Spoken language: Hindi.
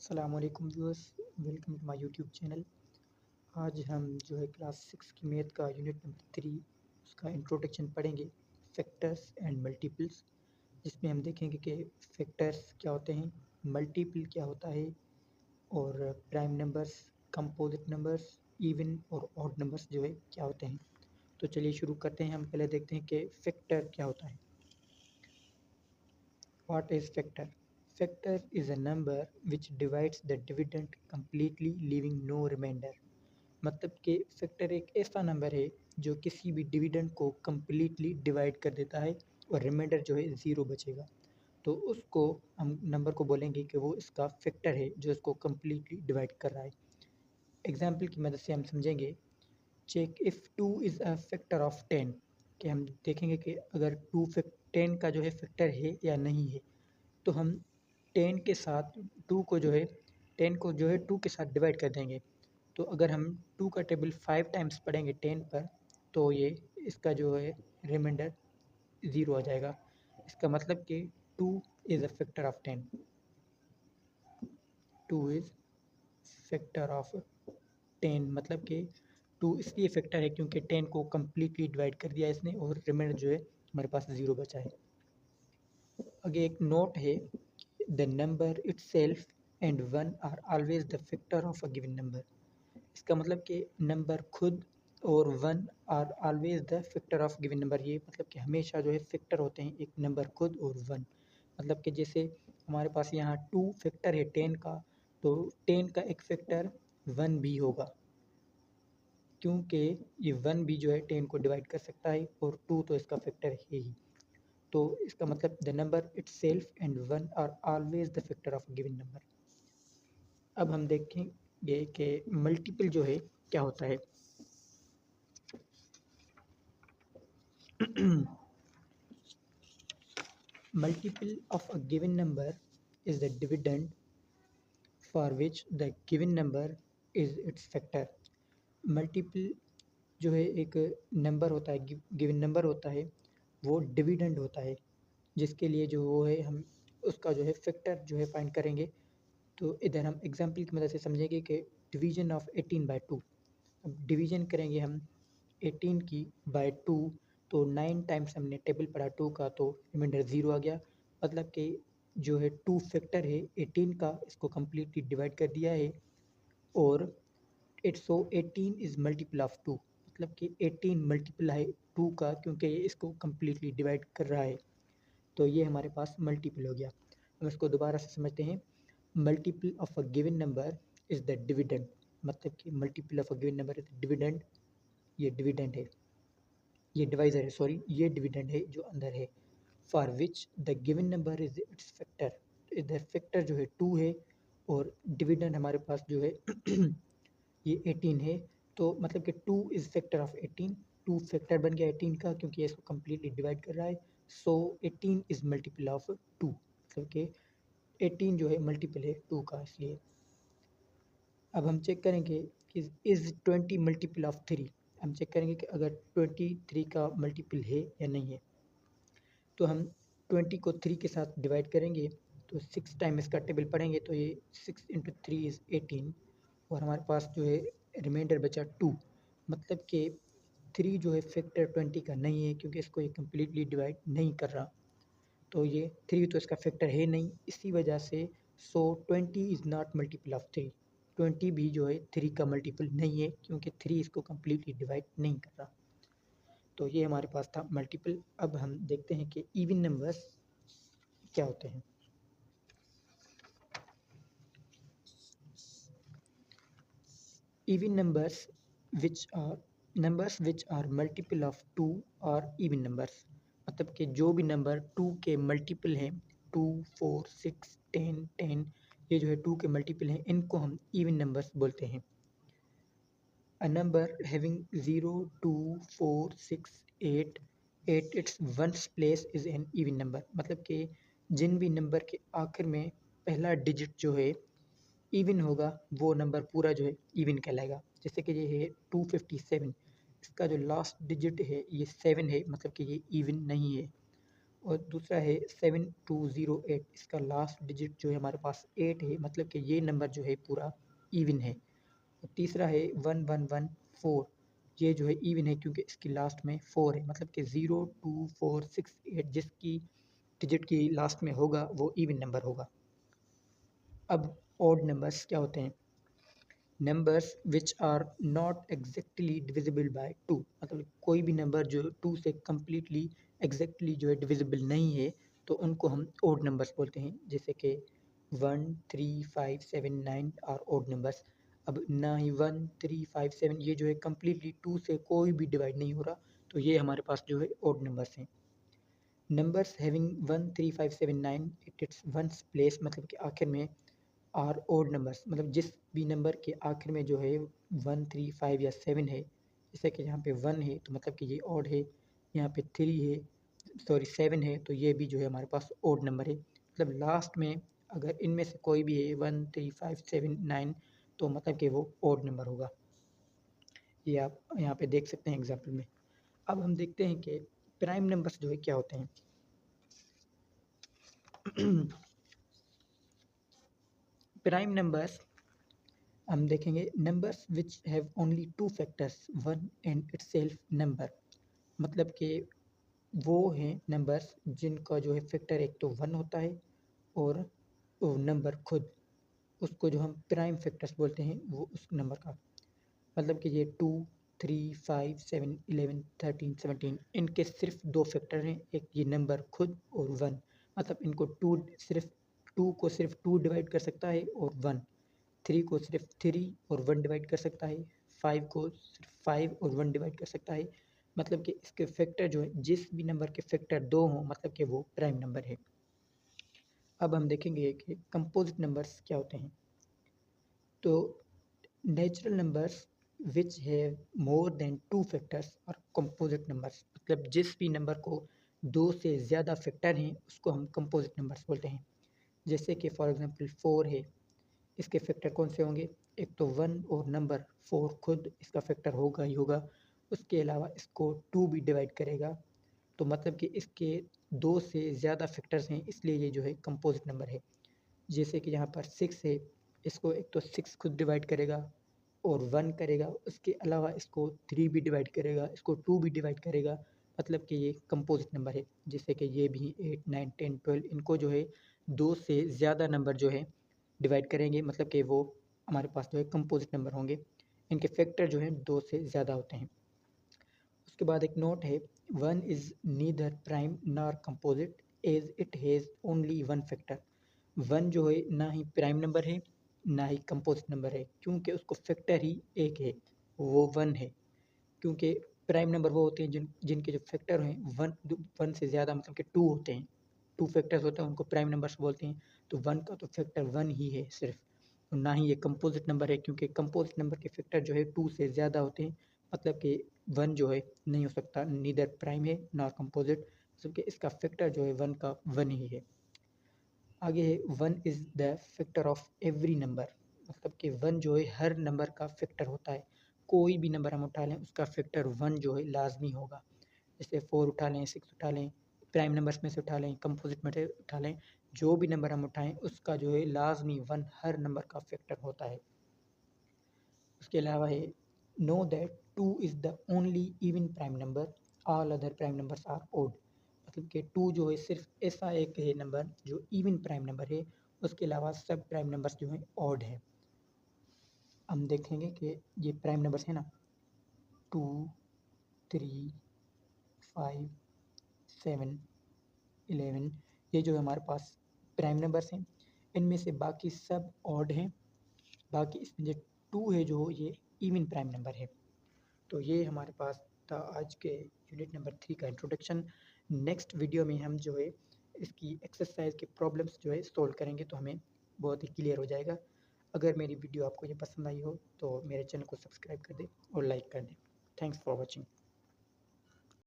अस्सलामुअलैकुम viewers, welcome to my YouTube channel. आज हम जो है क्लास 6 की मैथ का यूनिट नंबर 3 उसका इंट्रोडक्शन पढ़ेंगे, फैक्टर्स एंड मल्टीपल्स, जिसमें हम देखेंगे कि फैक्टर्स क्या होते हैं, मल्टीपल क्या होता है और prime numbers, composite numbers, even और ऑड नंबर्स जो है क्या होते हैं। तो चलिए शुरू करते हैं। हम पहले देखते हैं कि फैक्टर क्या होता है। What is factor? Factor is a number which divides the dividend completely leaving no remainder। मतलब कि फैक्टर एक ऐसा नंबर है जो किसी भी डिविडेंड को कम्प्लीटली डिवाइड कर देता है और रिमाइंडर जो है ज़ीरो बचेगा। तो उसको हम नंबर को बोलेंगे कि वो इसका फैक्टर है जो इसको कम्प्लीटली डिवाइड कर रहा है। एग्जाम्पल की मदद से हम समझेंगे। Check if 2 is a factor of 10, कि हम देखेंगे कि अगर 10 का जो है फैक्टर है या नहीं है। तो हम 10 के साथ 2 को जो है 10 को जो है 2 के साथ डिवाइड कर देंगे। तो अगर हम 2 का टेबल 5 टाइम्स पढ़ेंगे 10 पर, तो ये इसका जो है रिमाइंडर ज़ीरो आ जाएगा। इसका मतलब कि 2 is a factor of 10। 2 is factor of 10 मतलब कि 2 इसलिए फैक्टर है क्योंकि 10 को कम्प्लीटली डिवाइड कर दिया इसने और रिमाइंडर जो है हमारे पास ज़ीरो बचा है। आगे एक नोट है, the number itself and one are always the factor of a given number. इसका मतलब कि नंबर खुद और one are always the factor of given number. ये मतलब कि हमेशा जो है फैक्टर होते हैं एक नंबर खुद और वन। मतलब कि जैसे हमारे पास यहाँ 2 फैक्टर है 10 का, तो 10 का एक फैक्टर 1 भी होगा, क्योंकि ये 1 भी जो है 10 को डिवाइड कर सकता है और 2 तो इसका फैक्टर है ही। तो इसका मतलब the number itself and one are always the factor of given number. अब हम देखेंगे कि मल्टीपल जो है क्या होता है। Multiple of a given number is the dividend for which the given number is its factor। Multiple जो है एक नंबर होता है, गिवन नंबर होता है, वो डिविडेंड होता है जिसके लिए जो वो है हम उसका जो है फैक्टर जो है फाइंड करेंगे। तो इधर हम एग्जांपल की मदद से समझेंगे कि डिवीजन ऑफ 18/2। अब डिवीजन करेंगे हम 18 की बाय 2, तो 9 टाइम्स हमने टेबल पढ़ा 2 का, तो रिमाइंडर ज़ीरो आ गया। मतलब कि जो है 2 फैक्टर है 18 का, इसको कम्प्लीटली डिवाइड कर दिया है और 18 इज़ मल्टीपल ऑफ 2। मतलब कि 18 मल्टीपल है 2 का, क्योंकि ये इसको कम्प्लीटली डिवाइड कर रहा है। तो ये हमारे पास मल्टीपल हो गया। हम इसको दोबारा से समझते हैं। Multiple of a given number is the dividend. मतलब कि multiple of a given number is dividend. ये डिविडेंड है, ये डिवाइज़र है, सॉरी ये डिविडेंड है जो अंदर है। For which the given number is it's factor. इधर फैक्टर जो है 2 है और डिविडेंड हमारे पास जो है ये 18 है। तो मतलब कि 2 इज़ फैक्टर ऑफ 18। 2 फैक्टर बन गया 18 का, क्योंकि इसको कम्प्लीटली डिवाइड कर रहा है। सो 18 इज़ मल्टीपल ऑफ 2। मतलब कि 18 जो है मल्टीपल है 2 का, इसलिए। अब हम चेक करेंगे कि इज़ 20 मल्टीपल ऑफ 3। हम चेक करेंगे कि अगर 23 का मल्टीपल है या नहीं है। तो हम 20 को 3 के साथ डिवाइड करेंगे, तो 6 टाइम इसका टेबल पढ़ेंगे, तो ये 6 × 3 इज़ 18 और हमारे पास जो है रिमाइंडर बचा 2। मतलब कि 3 जो है फैक्टर 20 का नहीं है, क्योंकि इसको ये कम्प्लीटली डिवाइड नहीं कर रहा। तो ये 3 तो इसका फैक्टर है नहीं, इसी वजह से सो 20 इज़ नॉट मल्टीपल ऑफ 3। 20 भी जो है 3 का मल्टीपल नहीं है, क्योंकि 3 इसको कम्प्लीटली डिवाइड नहीं कर रहा। तो ये हमारे पास था मल्टीपल। अब हम देखते हैं कि इवन नंबर्स क्या होते हैं। Even numbers which are multiple of 2 और इवन नंबर्स। मतलब कि जो भी नंबर 2 के मल्टीपल हैं, 2, 4, 6, 10, ये जो है 2 के मल्टीपल हैं, इनको हम इवन नंबर्स बोलते हैं। A number having 0, 2, 4, 6, 8 at its ones place is an even number। मतलब कि जिन भी नंबर के आखिर में पहला डिजिट जो है इवन होगा, वो नंबर पूरा जो है इवन कहलाएगा। जैसे कि ये है 257, इसका जो लास्ट डिजिट है ये 7 है, मतलब कि ये इवन नहीं है। और दूसरा है 7208, इसका लास्ट डिजिट जो है हमारे पास 8 है, मतलब कि ये नंबर जो है पूरा इवन है। और तीसरा है 1114, ये जो है इवन है क्योंकि इसकी लास्ट में 4 है, मतलब कि 02468 जिसकी डिजिट की लास्ट में होगा वो इवन नंबर होगा। अब ऑड नंबर्स क्या होते हैं? Numbers which are not exactly divisible by 2, मतलब कोई भी नंबर जो 2 से कम्प्लीटली एग्जैक्टली जो है डिविजिबल नहीं है तो उनको हम ओड नंबर्स बोलते हैं, जैसे कि 1 3 5 7 9 आर ओड नंबर्स। अब ना ही 1 3 5 7 ये जो है कम्प्लीटली 2 से कोई भी डिवाइड नहीं हो रहा, तो ये हमारे पास जो है ओड नंबर्स हैं। Numbers having 1 3 5 7 9 it it's ones place, मतलब कि आखिर में आर ओड नंबर्स, मतलब जिस भी नंबर के आखिर में जो है 1 3 5 या 7 है, जैसे कि यहाँ पे 1 है तो मतलब कि ये ओड है, यहाँ पे 3 है, सॉरी 7 है तो ये भी जो है हमारे पास ओड नंबर है। मतलब लास्ट में अगर इनमें से कोई भी है 1 3 5 7 9 तो मतलब कि वो ओड नंबर होगा। ये आप यहाँ पे देख सकते हैं एग्जाम्पल में। अब हम देखते हैं कि प्राइम नंबर्स जो है क्या होते हैं। प्राइम नंबर्स हम देखेंगे, numbers which have only 2 factors, one and itself number, मतलब कि वो हैं नंबर्स जिनका जो है फैक्टर एक तो 1 होता है और वो नंबर खुद, उसको जो हम प्राइम फैक्टर्स बोलते हैं वो उस नंबर का, मतलब कि ये 2 3 5 7 11 13 17 इनके सिर्फ 2 फैक्टर हैं, एक ये नंबर खुद और 1, मतलब इनको 2 सिर्फ 2 को सिर्फ 2 डिवाइड कर सकता है और 1, 3 को सिर्फ 3 और 1 डिवाइड कर सकता है, 5 को सिर्फ 5 और 1 डिवाइड कर सकता है, मतलब कि इसके फैक्टर जो है जिस भी नंबर के फैक्टर 2 हों मतलब कि वो प्राइम नंबर है। अब हम देखेंगे कि कंपोजिट नंबर्स क्या होते हैं। तो natural numbers which have more than 2 factors और कंपोजिट नंबर्स, मतलब जिस भी नंबर को 2 से ज़्यादा फैक्टर हैं उसको हम कंपोजिट नंबर्स बोलते हैं। जैसे कि फॉर एग्जांपल 4 है, इसके फैक्टर कौन से होंगे? एक तो 1 और नंबर 4 खुद इसका फैक्टर होगा ही होगा, उसके अलावा इसको 2 भी डिवाइड करेगा, तो मतलब कि इसके 2 से ज़्यादा फैक्टर्स हैं इसलिए ये जो है कंपोजिट नंबर है। जैसे कि यहाँ पर 6 है, इसको एक तो 6 खुद डिवाइड करेगा और 1 करेगा, उसके अलावा इसको 3 भी डिवाइड करेगा, इसको 2 भी डिवाइड करेगा, मतलब कि ये कंपोजिट नंबर है। जैसे कि ये भी 8 9 10 12 इनको जो है 2 से ज़्यादा नंबर जो है डिवाइड करेंगे, मतलब कि वो हमारे पास जो है कंपोजिट नंबर होंगे, इनके फैक्टर जो हैं 2 से ज़्यादा होते हैं। उसके बाद एक नोट है, 1 is neither prime nor composite as it has only 1 factor. 1 जो है ना ही प्राइम नंबर है ना ही कंपोजिट नंबर है, क्योंकि उसको फैक्टर ही एक है, वो 1 है। क्योंकि प्राइम नंबर वो होते हैं जिनके जो फैक्टर हैं 1 से ज़्यादा, मतलब कि 2 होते हैं, 2 फैक्टर्स होते हैं उनको प्राइम नंबर्स बोलते हैं। तो 1 का तो फैक्टर 1 ही है सिर्फ, तो ना ही ये कंपोजिट नंबर है, क्योंकि कंपोजिट नंबर के फैक्टर जो है 2 से ज़्यादा होते हैं, मतलब कि 1 जो है नहीं हो सकता, नीदर प्राइम है ना कंपोजिट, क्योंकि इसका फैक्टर जो है 1 का 1 ही है। आगे है 1 is the factor of every number, मतलब कि 1 जो है हर नंबर का फैक्टर होता है। कोई भी नंबर हम उठा लें उसका फैक्टर 1 जो है लाजमी होगा। जैसे 4 उठा लें, 6 उठा लें, प्राइम नंबर्स में से उठा लें, कंपोजिट में से उठा लें, जो भी नंबर हम उठाएं उसका जो है लाजमी 1 हर नंबर का फैक्टर होता है। उसके अलावा है know that 2 is the only even prime number, all other prime numbers are odd, मतलब कि 2 जो है सिर्फ ऐसा एक है नंबर जो इवन प्राइम नंबर है, उसके अलावा सब प्राइम नंबर्स जो हैं ऑड है। हम देखेंगे कि ये प्राइम नंबर्स हैं ना, 2 3 5 7 11, ये जो हमारे पास प्राइम नंबर्स हैं, इनमें से बाकी सब ऑड हैं, बाकी इसमें जो 2 है जो ये इवन प्राइम नंबर है। तो ये हमारे पास था आज के यूनिट नंबर 3 का इंट्रोडक्शन। नेक्स्ट वीडियो में हम जो है इसकी एक्सरसाइज के प्रॉब्लम्स जो है सॉल्व करेंगे, तो हमें बहुत ही क्लियर हो जाएगा। अगर मेरी वीडियो आपको ये पसंद आई हो तो मेरे चैनल को सब्सक्राइब कर दें और लाइक कर दें। Thanks for watching.